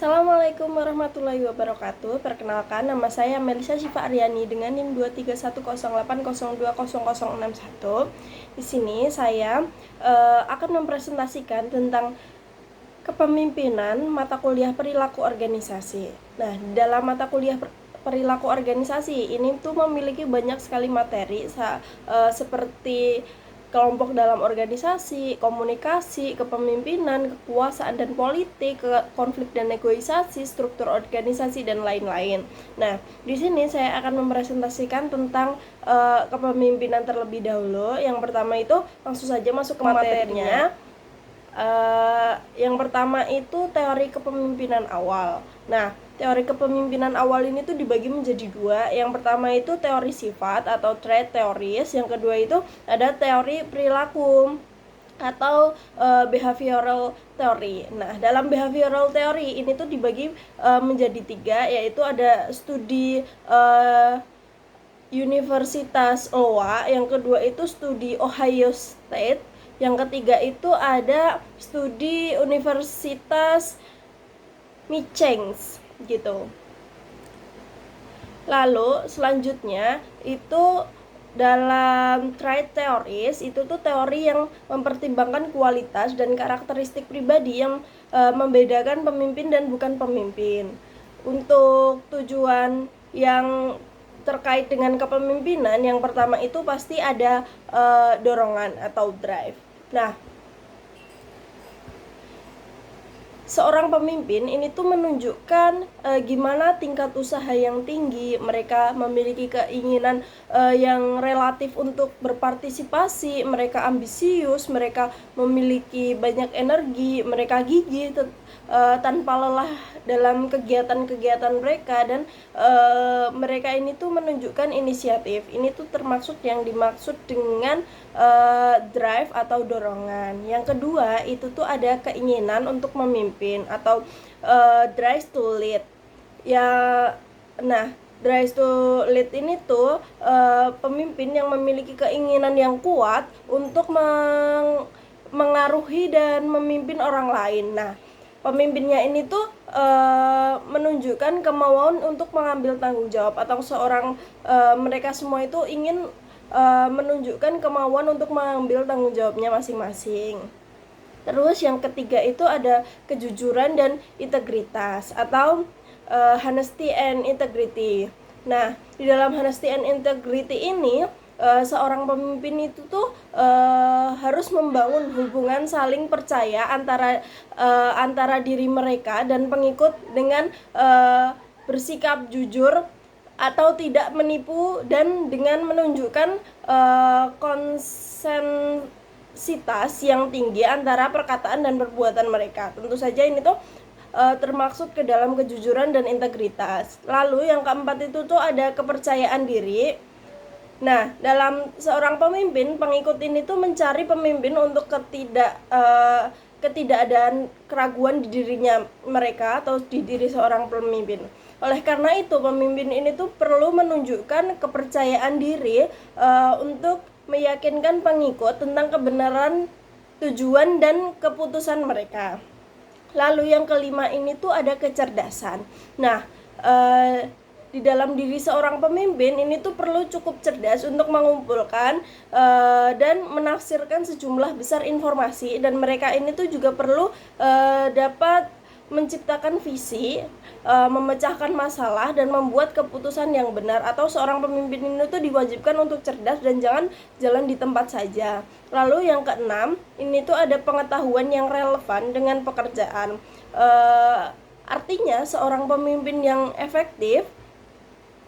Assalamualaikum warahmatullahi wabarakatuh. Perkenalkan, nama saya Melisa Syifa Aryani dengan NIM 23108020061. Di sini saya akan mempresentasikan tentang kepemimpinan mata kuliah perilaku organisasi. Nah, dalam mata kuliah perilaku organisasi ini tuh memiliki banyak sekali materi seperti kelompok dalam organisasi, komunikasi, kepemimpinan, kekuasaan dan politik, konflik dan negosiasi, struktur organisasi dan lain-lain. Nah, di sini saya akan mempresentasikan tentang kepemimpinan terlebih dahulu. Yang pertama itu langsung saja masuk ke materinya. Yang pertama itu teori kepemimpinan awal. Nah, teori kepemimpinan awal ini tuh dibagi menjadi dua. Yang pertama itu teori sifat atau trait theories. Yang kedua itu ada teori perilaku atau behavioral theory. Nah, dalam behavioral theory ini tuh dibagi menjadi tiga, yaitu ada studi Universitas Iowa, yang kedua itu studi Ohio State, yang ketiga itu ada studi Universitas Michigan gitu. Lalu selanjutnya itu dalam trait theories itu tuh teori yang mempertimbangkan kualitas dan karakteristik pribadi yang membedakan pemimpin dan bukan pemimpin. Untuk tujuan yang terkait dengan kepemimpinan, yang pertama itu pasti ada dorongan atau drive. Nah, seorang pemimpin ini tuh menunjukkan gimana tingkat usaha yang tinggi, mereka memiliki keinginan yang relatif untuk berpartisipasi, mereka ambisius, mereka memiliki banyak energi, mereka gigih tanpa lelah dalam kegiatan-kegiatan mereka, dan mereka ini tuh menunjukkan inisiatif. Ini tuh termasuk yang dimaksud dengan drive atau dorongan. Yang kedua itu tuh ada keinginan untuk memimpin atau drive to lead. Drive to lead ini tuh pemimpin yang memiliki keinginan yang kuat untuk mengaruhi dan memimpin orang lain. Nah, pemimpinnya ini tuh menunjukkan kemauan untuk mengambil tanggung jawab, atau mereka semua itu ingin menunjukkan kemauan untuk mengambil tanggung jawabnya masing-masing. Terus yang ketiga itu ada kejujuran dan integritas atau honesty and integrity. Nah, di dalam honesty and integrity ini seorang pemimpin itu tuh harus membangun hubungan saling percaya antara diri mereka dan pengikut dengan bersikap jujur atau tidak menipu, dan dengan menunjukkan konsensitas yang tinggi antara perkataan dan perbuatan mereka. Tentu saja ini tuh termaksud ke dalam kejujuran dan integritas. Lalu yang keempat itu tuh ada kepercayaan diri. Nah, dalam seorang pemimpin, pengikut ini tuh mencari pemimpin untuk ketidakadaan keraguan di dirinya mereka atau di diri seorang pemimpin. Oleh karena itu, pemimpin ini tuh perlu menunjukkan kepercayaan diri untuk meyakinkan pengikut tentang kebenaran tujuan dan keputusan mereka. Lalu yang kelima ini tuh ada kecerdasan. Nah, di dalam diri seorang pemimpin ini tuh perlu cukup cerdas untuk mengumpulkan dan menafsirkan sejumlah besar informasi, dan mereka ini tuh juga perlu dapat menciptakan visi, memecahkan masalah, dan membuat keputusan yang benar. Atau seorang pemimpin ini tuh diwajibkan untuk cerdas dan jangan jalan di tempat saja. Lalu yang keenam, ini tuh ada pengetahuan yang relevan dengan pekerjaan. Artinya seorang pemimpin yang efektif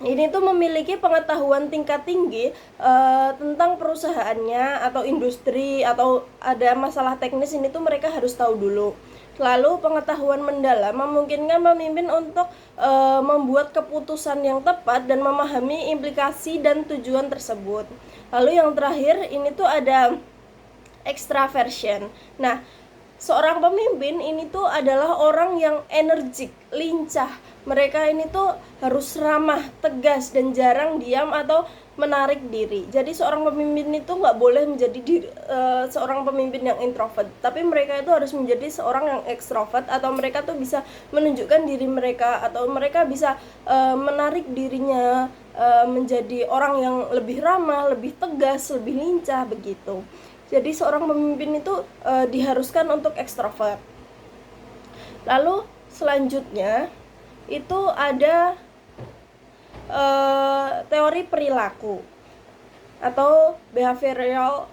ini tuh memiliki pengetahuan tingkat tinggi tentang perusahaannya atau industri, atau ada masalah teknis ini tuh mereka harus tahu dulu. Lalu pengetahuan mendalam memungkinkan pemimpin untuk membuat keputusan yang tepat dan memahami implikasi dan tujuan tersebut. Lalu yang terakhir ini tuh ada extraversion. Nah, seorang pemimpin ini tuh adalah orang yang energik, lincah. Mereka ini tuh harus ramah, tegas, dan jarang diam atau menarik diri. Jadi seorang pemimpin itu nggak boleh menjadi seorang pemimpin yang introvert, tapi mereka itu harus menjadi seorang yang ekstrovert, atau mereka tuh bisa menunjukkan diri mereka, atau mereka bisa menarik dirinya menjadi orang yang lebih ramah, lebih tegas, lebih lincah begitu. Jadi seorang pemimpin itu diharuskan untuk ekstrovert. Lalu selanjutnya itu ada teori perilaku atau behavioral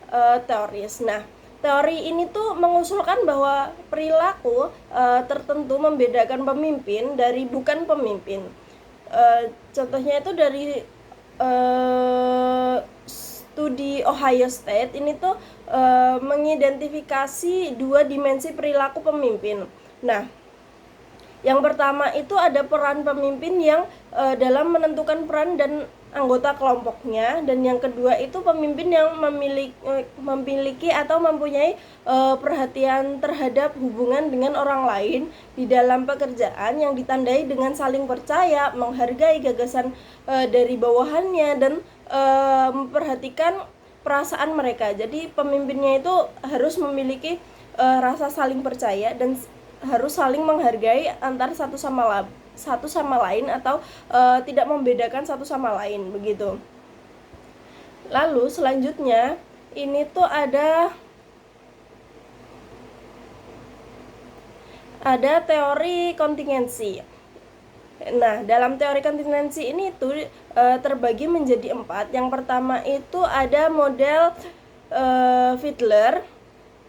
theories. Nah, teori ini tuh mengusulkan bahwa perilaku tertentu membedakan pemimpin dari bukan pemimpin. Contohnya itu dari studi Ohio State ini tuh mengidentifikasi 2 dimensi perilaku pemimpin. Nah, yang pertama itu ada peran pemimpin yang dalam menentukan peran dan anggota kelompoknya, dan yang kedua itu pemimpin yang memiliki atau mempunyai perhatian terhadap hubungan dengan orang lain di dalam pekerjaan yang ditandai dengan saling percaya, menghargai gagasan dari bawahannya, dan memperhatikan perasaan mereka. Jadi pemimpinnya itu harus memiliki rasa saling percaya dan harus saling menghargai antar satu sama lain, atau tidak membedakan satu sama lain begitu. Lalu selanjutnya ini tuh ada teori kontingensi. Nah, dalam teori kontingensi ini tuh terbagi menjadi 4. Yang pertama itu ada model Fiedler.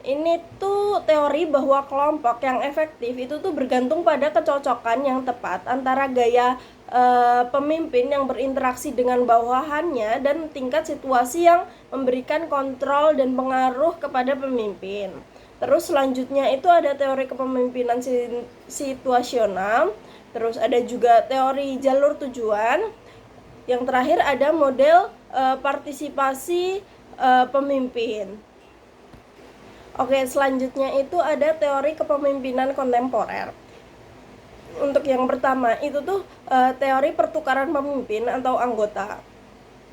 Ini tuh teori bahwa kelompok yang efektif itu tuh bergantung pada kecocokan yang tepat antara gaya pemimpin yang berinteraksi dengan bawahannya dan tingkat situasi yang memberikan kontrol dan pengaruh kepada pemimpin. Terus selanjutnya itu ada teori kepemimpinan situasional. Terus ada juga teori jalur tujuan. Yang terakhir ada model partisipasi pemimpin. Oke, selanjutnya itu ada teori kepemimpinan kontemporer. Untuk yang pertama itu tuh teori pertukaran pemimpin atau anggota.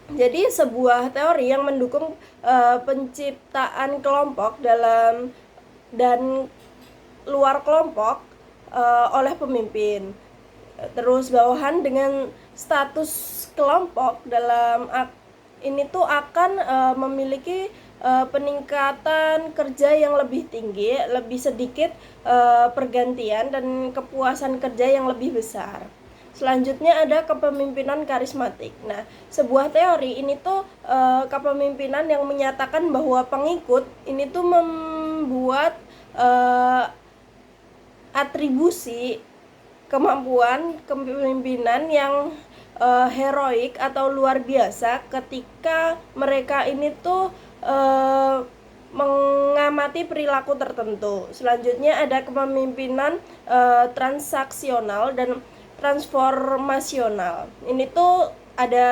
Jadi sebuah teori yang mendukung penciptaan kelompok dalam dan luar kelompok oleh pemimpin. Terus bawahan dengan status kelompok dalam ini tuh akan memiliki peningkatan kerja yang lebih tinggi, lebih sedikit pergantian, dan kepuasan kerja yang lebih besar. Selanjutnya ada kepemimpinan karismatik. Nah, sebuah teori ini tuh kepemimpinan yang menyatakan bahwa pengikut ini tuh membuat atribusi kemampuan kepemimpinan yang heroik atau luar biasa ketika mereka ini tuh mengamati perilaku tertentu. Selanjutnya ada kepemimpinan transaksional dan transformasional. Ini tuh ada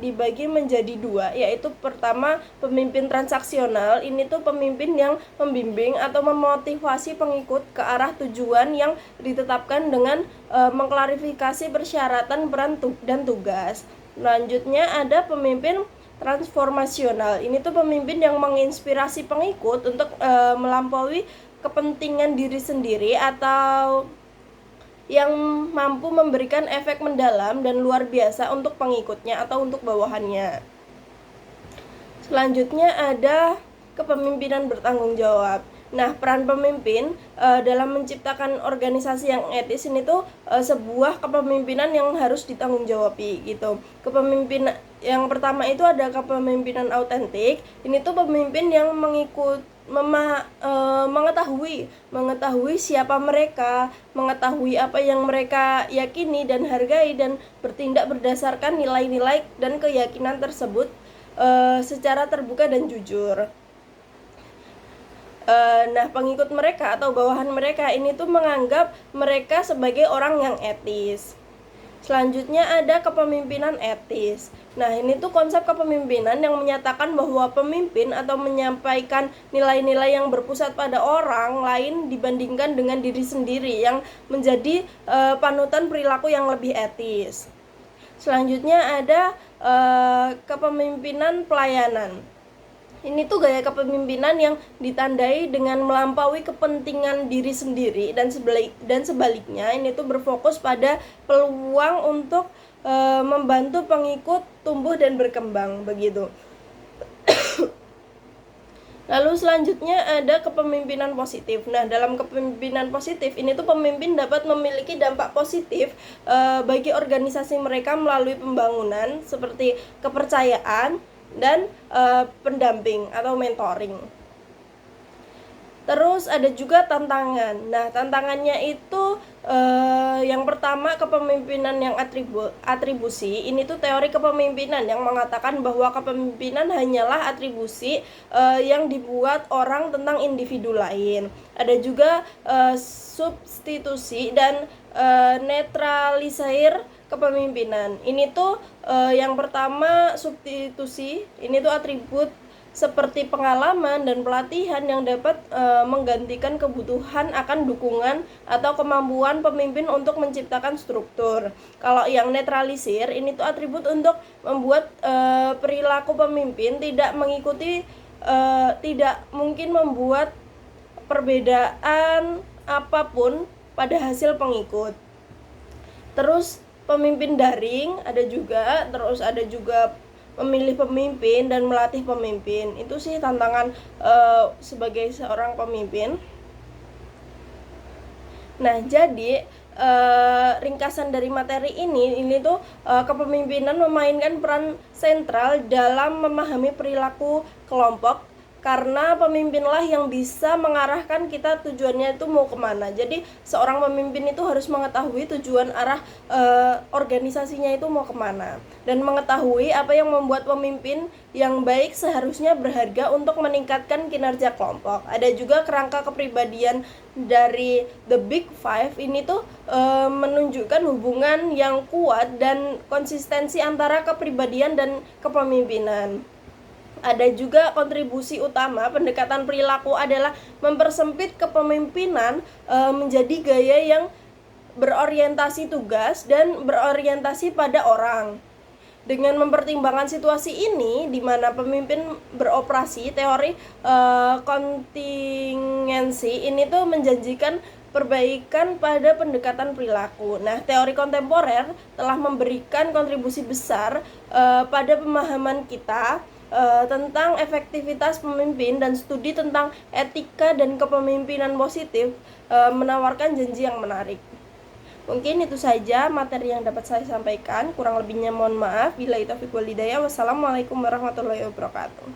dibagi menjadi 2, yaitu pertama pemimpin transaksional. Ini tuh pemimpin yang membimbing atau memotivasi pengikut ke arah tujuan yang ditetapkan dengan mengklarifikasi persyaratan peran dan tugas. Selanjutnya ada pemimpin transformasional. Ini tuh pemimpin yang menginspirasi pengikut untuk melampaui kepentingan diri sendiri atau yang mampu memberikan efek mendalam dan luar biasa untuk pengikutnya atau untuk bawahannya. Selanjutnya ada kepemimpinan bertanggung jawab. Nah, peran pemimpin dalam menciptakan organisasi yang etis ini tuh sebuah kepemimpinan yang harus ditanggung-jawabi gitu. Kepemimpinan yang pertama itu ada kepemimpinan autentik. Ini tuh pemimpin yang mengetahui siapa mereka, mengetahui apa yang mereka yakini dan hargai, dan bertindak berdasarkan nilai-nilai dan keyakinan tersebut secara terbuka dan jujur. Nah, pengikut mereka atau bawahan mereka ini tuh menganggap mereka sebagai orang yang etis. Selanjutnya ada kepemimpinan etis. Nah, ini tuh konsep kepemimpinan yang menyatakan bahwa pemimpin atau menyampaikan nilai-nilai yang berpusat pada orang lain dibandingkan dengan diri sendiri yang menjadi panutan perilaku yang lebih etis. Selanjutnya ada kepemimpinan pelayanan. Ini tuh gaya kepemimpinan yang ditandai dengan melampaui kepentingan diri sendiri dan sebaliknya ini tuh berfokus pada peluang untuk membantu pengikut tumbuh dan berkembang begitu. Lalu selanjutnya ada kepemimpinan positif. Nah, dalam kepemimpinan positif ini tuh pemimpin dapat memiliki dampak positif bagi organisasi mereka melalui pembangunan seperti kepercayaan dan pendamping atau mentoring. Terus ada juga tantangan. Nah, tantangannya itu yang pertama kepemimpinan yang atribusi. Ini tuh teori kepemimpinan yang mengatakan bahwa kepemimpinan hanyalah atribusi yang dibuat orang tentang individu lain. Ada juga substitusi dan netralisir kepemimpinan. Ini tuh yang pertama substitusi. Ini tuh atribut seperti pengalaman dan pelatihan yang dapat menggantikan kebutuhan akan dukungan atau kemampuan pemimpin untuk menciptakan struktur. Kalau yang netralisir ini tuh atribut untuk membuat perilaku pemimpin tidak mengikuti tidak mungkin membuat perbedaan apapun pada hasil pengikut. Terus pemimpin daring ada juga, terus ada juga memilih pemimpin dan melatih pemimpin. Itu sih tantangan sebagai seorang pemimpin. Nah, jadi ringkasan dari materi ini tuh kepemimpinan memainkan peran sentral dalam memahami perilaku kelompok, karena pemimpinlah yang bisa mengarahkan kita tujuannya itu mau kemana. Jadi seorang pemimpin itu harus mengetahui tujuan arah organisasinya itu mau kemana, dan mengetahui apa yang membuat pemimpin yang baik seharusnya berharga untuk meningkatkan kinerja kelompok. Ada juga kerangka kepribadian dari The Big Five. Ini tuh menunjukkan hubungan yang kuat dan konsistensi antara kepribadian dan kepemimpinan. Ada juga kontribusi utama pendekatan perilaku adalah mempersempit kepemimpinan menjadi gaya yang berorientasi tugas dan berorientasi pada orang. Dengan mempertimbangkan situasi ini di mana pemimpin beroperasi, teori kontingensi ini tuh menjanjikan perbaikan pada pendekatan perilaku. Nah, teori kontemporer telah memberikan kontribusi besar pada pemahaman kita tentang efektivitas pemimpin, dan studi tentang etika dan kepemimpinan positif menawarkan janji yang menarik. Mungkin itu saja materi yang dapat saya sampaikan. Kurang lebihnya mohon maaf. Billahi taufiq wal hidayah. Wassalamualaikum warahmatullahi wabarakatuh.